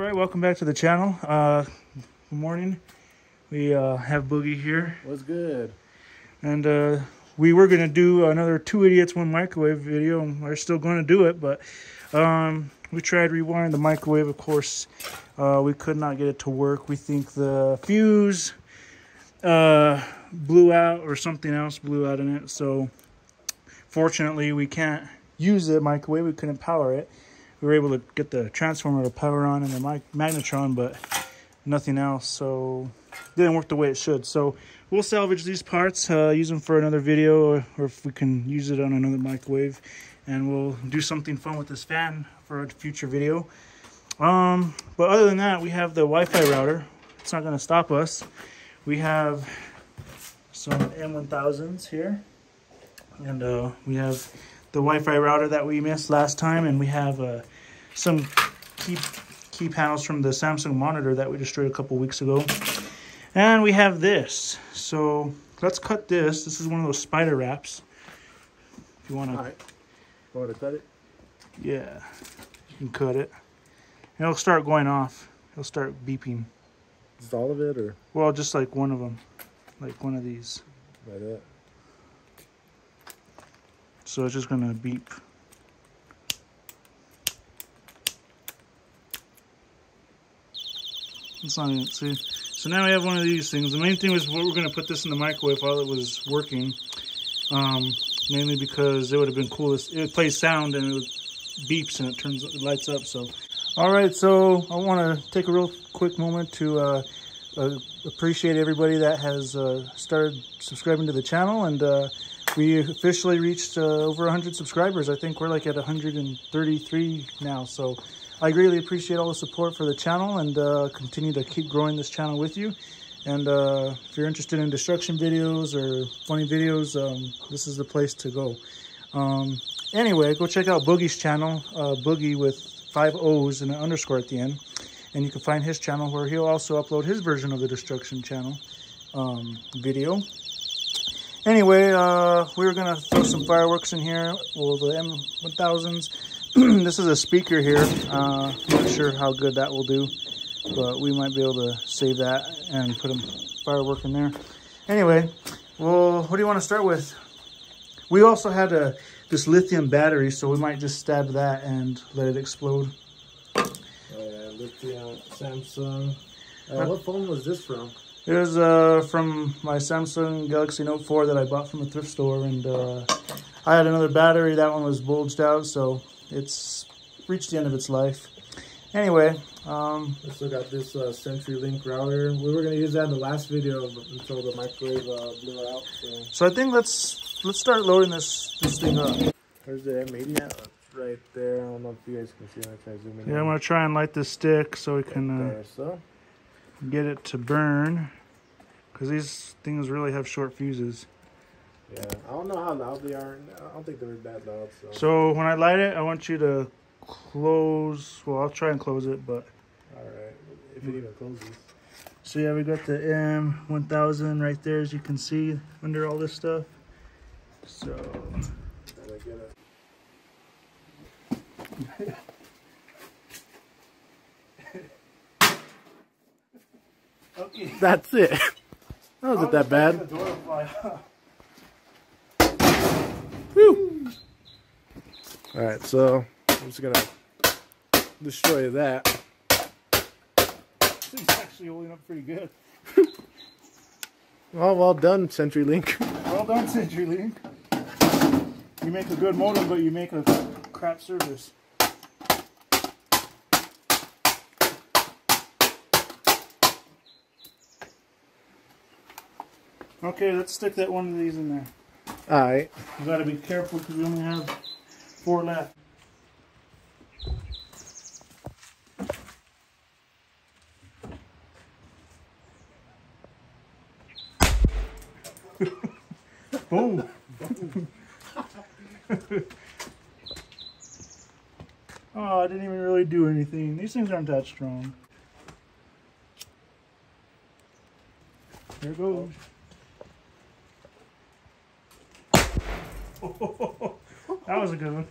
right, welcome back to the channel. Good morning. We have Boogie here. What's good? And we were going to do another Two Idiots, One Microwave video, and we're still going to do it, but we tried rewiring the microwave. Of course, we could not get it to work. We think the fuse blew out or something else blew out in it. So fortunately, we can't use the microwave. We couldn't power it. We were able to get the transformer to power on and the magnetron, but nothing else. So it didn't work the way it should. So we'll salvage these parts, use them for another video, or if we can use it on another microwave, and we'll do something fun with this fan for a future video. But other than that, we have the Wi-Fi router. It's not going to stop us. We have some M1000s here, and we have the Wi-Fi router that we missed last time, and we have some key panels from the Samsung monitor that we destroyed a couple weeks ago. And we have this. So let's cut this. This is one of those spider wraps. If you want to... All right. You want to cut it? Yeah, you can cut it. And it'll start going off. It'll start beeping. Just all of it, or? Well, just like one of them. Like one of these. Like that. So it's just going to beep. It's not even, see? So now we have one of these things. The main thing was what we're going to put this in the microwave while it was working. Mainly because it would have been cool. It plays sound and it beeps and it lights up. So, all right. So I want to take a real quick moment to appreciate everybody that has started subscribing to the channel, and we officially reached over 100 subscribers. I think we're like at 133 now. So I greatly appreciate all the support for the channel, and continue to keep growing this channel with you. And if you're interested in destruction videos or funny videos, this is the place to go. Anyway, go check out Boogie's channel, Boogie with 5 O's and an underscore at the end. And you can find his channel where he'll also upload his version of the destruction channel video. Anyway, we were going to throw some fireworks in here. Well, the M1000s. This is a speaker here. Not sure how good that will do, but we might be able to save that and put a firework in there. Anyway, well, what do you want to start with? We also had this lithium battery, so we might just stab that and let it explode. Lithium, Samsung. What phone was this from? It was from my Samsung Galaxy Note 4 that I bought from a thrift store, and I had another battery. That one was bulged out, so it's reached the end of its life. Anyway, we still got this CenturyLink router. We were gonna use that in the last video until the microwave blew out. So I think let's start loading this thing up. Where's the M80 at? Right there. I don't know if you guys can see. I'm gonna try to zoom in. Yeah, I'm gonna try and light this stick so we can get it to burn, because these things really have short fuses. Yeah, I don't know how loud they are. I don't think they're that loud. So when I light it, I want you to close. Well, I'll try and close it, but all right, if it even closes. So yeah, we got the M1000 right there, as you can see under all this stuff. So. Okay. That's it. That wasn't that bad. Woo. All right, so I'm just gonna destroy that. This is actually holding up pretty good. Well done, CenturyLink. Well done, CenturyLink. You make a good modem, but you make a crap service. Okay, let's stick that one of these in there. Alright. You gotta be careful because we only have 4 left. Boom! Oh, I didn't even really do anything. These things aren't that strong. There it goes. That was a good one.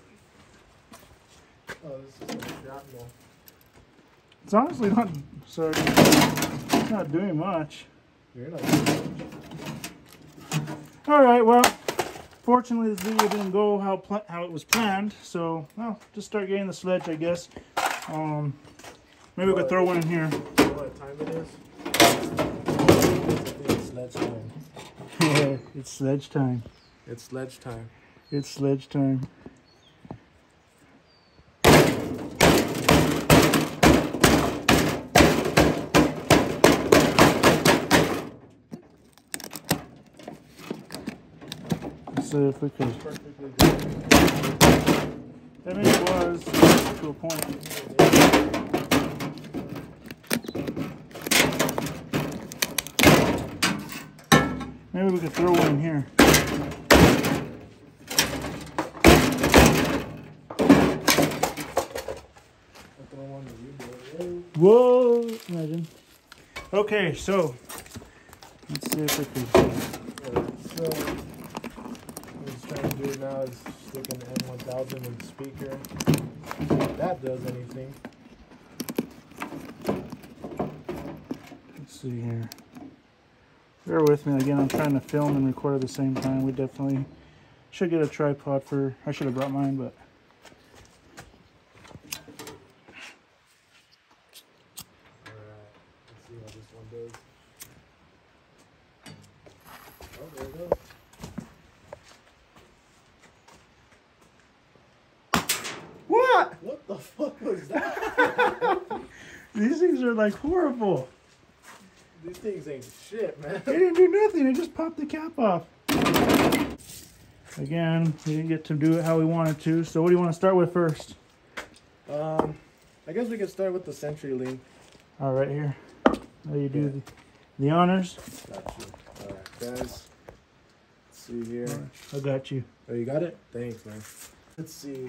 Oh, this is shrapnel. It's honestly not, sorry, it's not doing much. You're not doing much. All right, well, fortunately this video didn't go how it was planned, so, well, just start getting the sledge, I guess. Maybe we could throw one in here. You know what time it is? It's sledge time. Yeah, it's sledge time. It's sledge time. It's sledge time. Let's see if we could. Perfectly good. I mean, it was to a point. Maybe we could throw one in here. Whoa! Imagine. Okay, so let's see if we could. So what he's trying to do now is stick an M1000 in the speaker. See if that does anything. Let's see here. Bear with me again. I'm trying to film and record at the same time. We definitely should get a tripod for. I should have brought mine, but. See how this one does. Oh, there it goes. What? What the fuck was that? These things are like horrible. These things ain't shit, man. They didn't do nothing. They just popped the cap off. Again, we didn't get to do it how we wanted to. So what do you want to start with first? I guess we can start with the CenturyLink. All right, here. How you do the honors? Got you. All right, guys. Let's see here. I got you. Oh, you got it? Thanks, man. Let's see.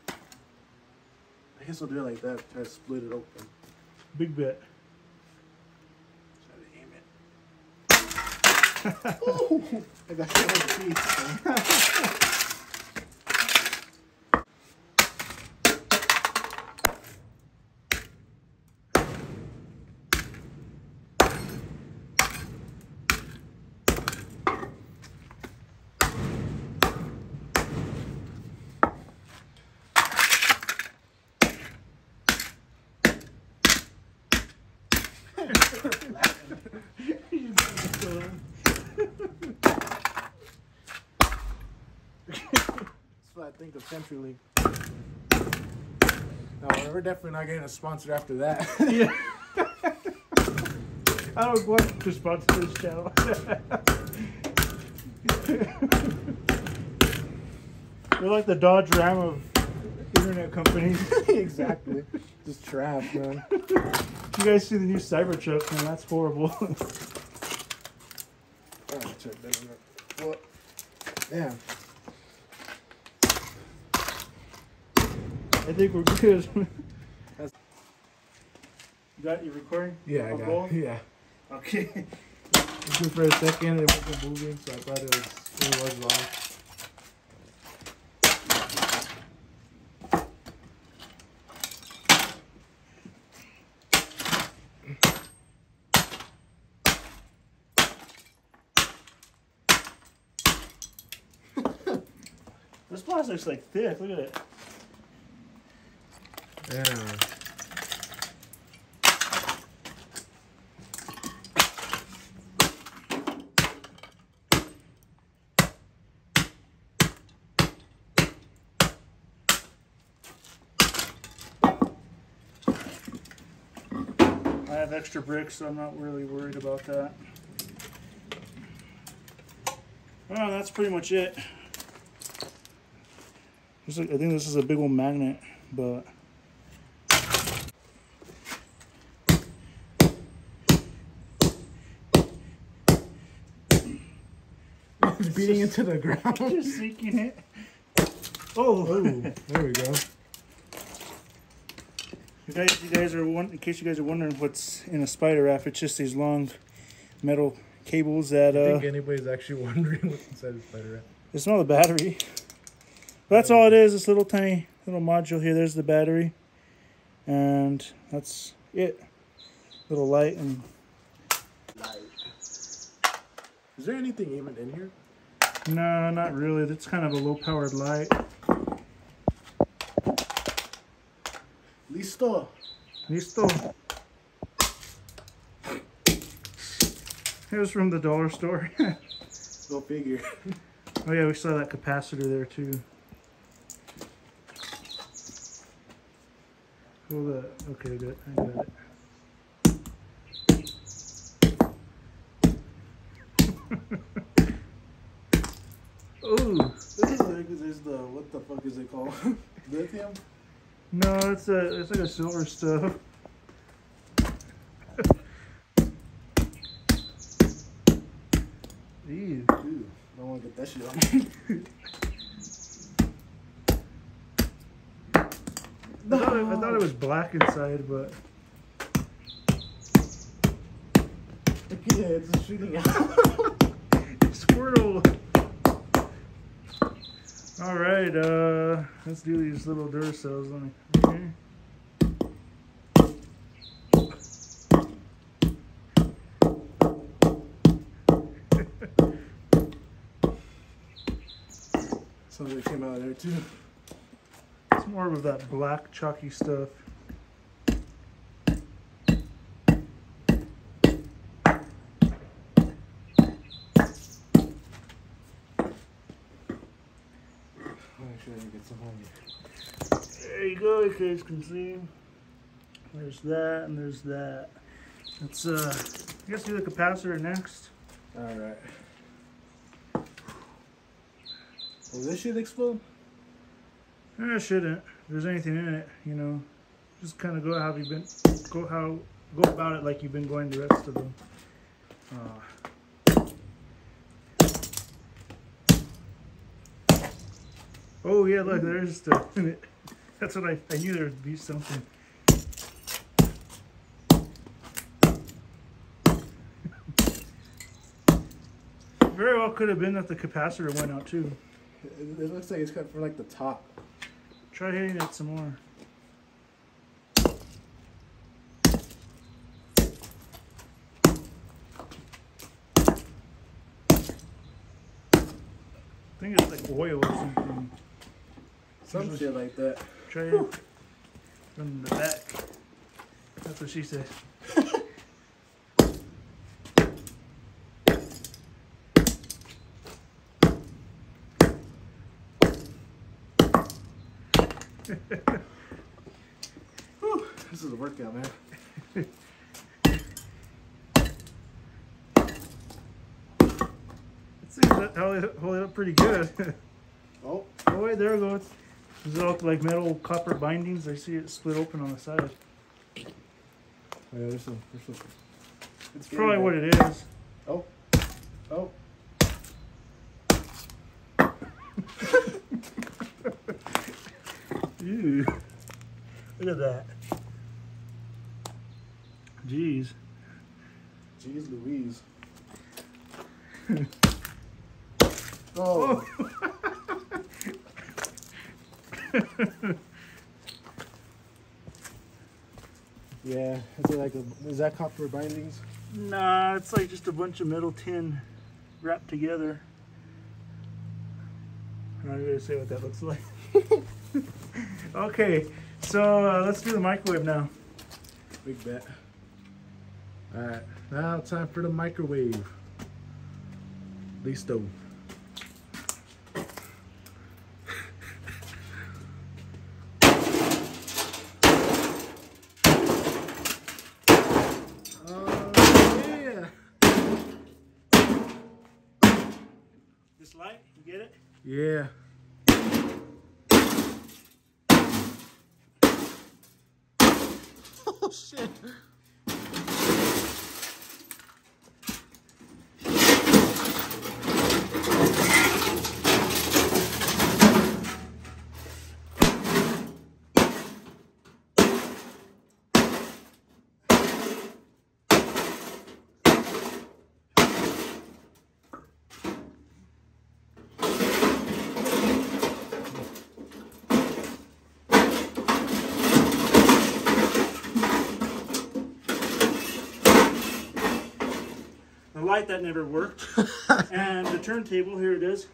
I guess we'll do it like that. Try to split it open. Big bet. Try to aim it. Oh, I got that one piece. That's what I think of CenturyLink. No, we're definitely not getting a sponsor after that. Yeah. I don't want to sponsor this channel. They're like the Dodge Ram of internet companies. Exactly. Just trash, man. You guys see the new Cybertruck, man? That's horrible. Check that out. Well, yeah. I think we're good. You got your recording? Yeah, I got it. Yeah. Okay. Just for a second, it wasn't moving, so I thought it was wrong. This plastic's like thick. Look at it. Yeah. I have extra bricks, so I'm not really worried about that. Well, that's pretty much it. I think this is a big old magnet, but It's beating into the ground. just sinking it. Oh, there we go. in case you guys are wondering what's in a spider wrap, it's just these long metal cables that. I think anybody's actually wondering what's inside the spider wrap. It's not the battery. But that's all it is. This little tiny little module here. There's the battery, and that's it. Little light and. Light. Is there anything even in here? No, not really. That's kind of a low-powered light. Listo. Listo. It was from the dollar store. Go figure. Oh yeah, we saw that capacitor there too. Hold up. Okay, good. I got it. Ooh. This is the, what the fuck is it called? Lithium? No, it's like a silver stuff. Ew. Ew, I don't want to get that shit on me. I thought it was black inside, but yeah, it's just shooting out. Squirtle. All right, let's do these little Duracells. Let me. Okay. Something came out of there too. It's more of that black chalky stuff. Make sure you get some on you. There you go, you guys can see. There's that and there's that. Let's I guess do the capacitor next. Alright. Will this shit explode? It shouldn't. If there's anything in it, you know. Just kind of go about it like you've been going the rest of them. Oh yeah, look, there's stuff in it. That's what I knew there would be something. Very well could have been that the capacitor went out too. It looks like it's cut from like the top. Try hitting it some more. I think it's like oil or something. Some shit like that. Try it from the back. That's what she said. Whew, this is a workout, man. It seems that hold it up pretty good. Oh. Oh wait, there it goes. Does it look like metal copper bindings? I see it split open on the side. Yeah, there's some. It's probably what it is. Oh. Oh. Ew. Look at that. Jeez. Jeez Louise. Oh. Yeah, is that copper bindings? Nah, it's like just a bunch of metal tin wrapped together. I'm not gonna say what that looks like. Okay, so let's do the microwave now. Big bet. Alright, now time for the microwave. Listo. Yeah. This light, you get it? Yeah. Oh shit. light that never worked. And the turntable, here it is.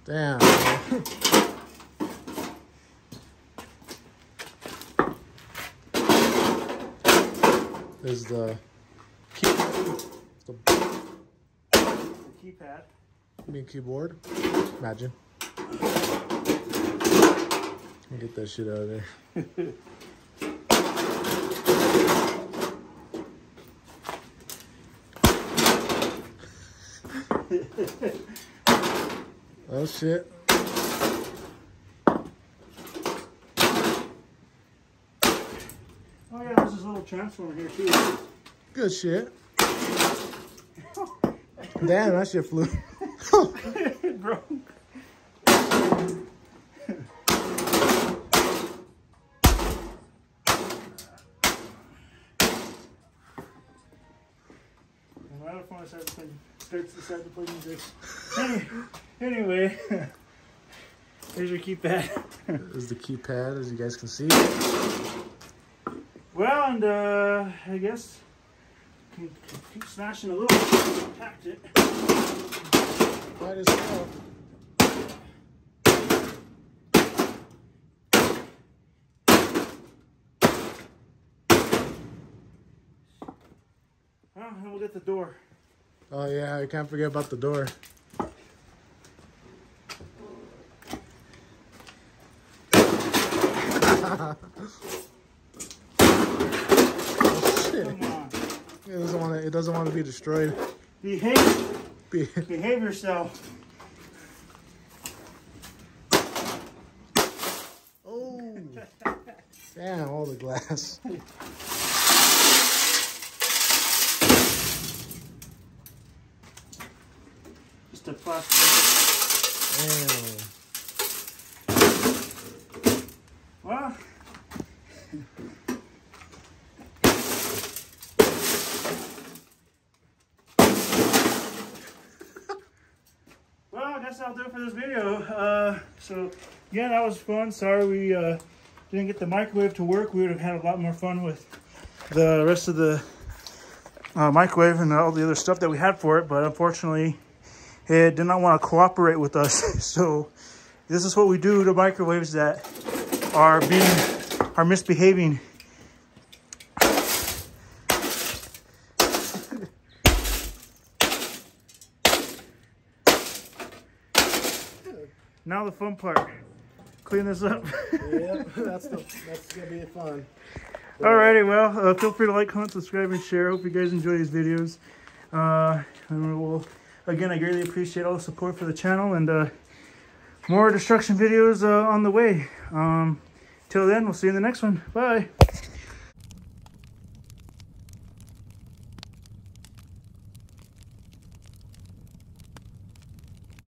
Damn. There's the keypad. You mean keyboard? Imagine. Get that shit out of there. Oh shit. Oh yeah, there's this little transformer here too. Good shit. Damn, that shit flew. It broke. I don't want to start to play music. Anyway, here's your keypad. There's the keypad, as you guys can see. Well, and I guess can keep smashing a little. Packed it. Might as well. Well, and we'll get the door. Oh yeah, I can't forget about the door. Oh, shit. Come on. It doesn't want to be destroyed. Behave yourself. Oh. Damn, all the glass. Just a plastic. Damn. Well. Well, I guess I'll do it for this video. So, yeah, that was fun. Sorry we didn't get the microwave to work. We would have had a lot more fun with the rest of the microwave and all the other stuff that we had for it. But unfortunately, it did not want to cooperate with us. So, this is what we do to microwaves that are misbehaving. Now the fun part. Clean this up. Yep, that's gonna be fun. Alrighty, well, feel free to like, comment, subscribe, and share. Hope you guys enjoy these videos. And we'll, again, I greatly appreciate all the support for the channel, and more destruction videos on the way. Till then, we'll see you in the next one. Bye.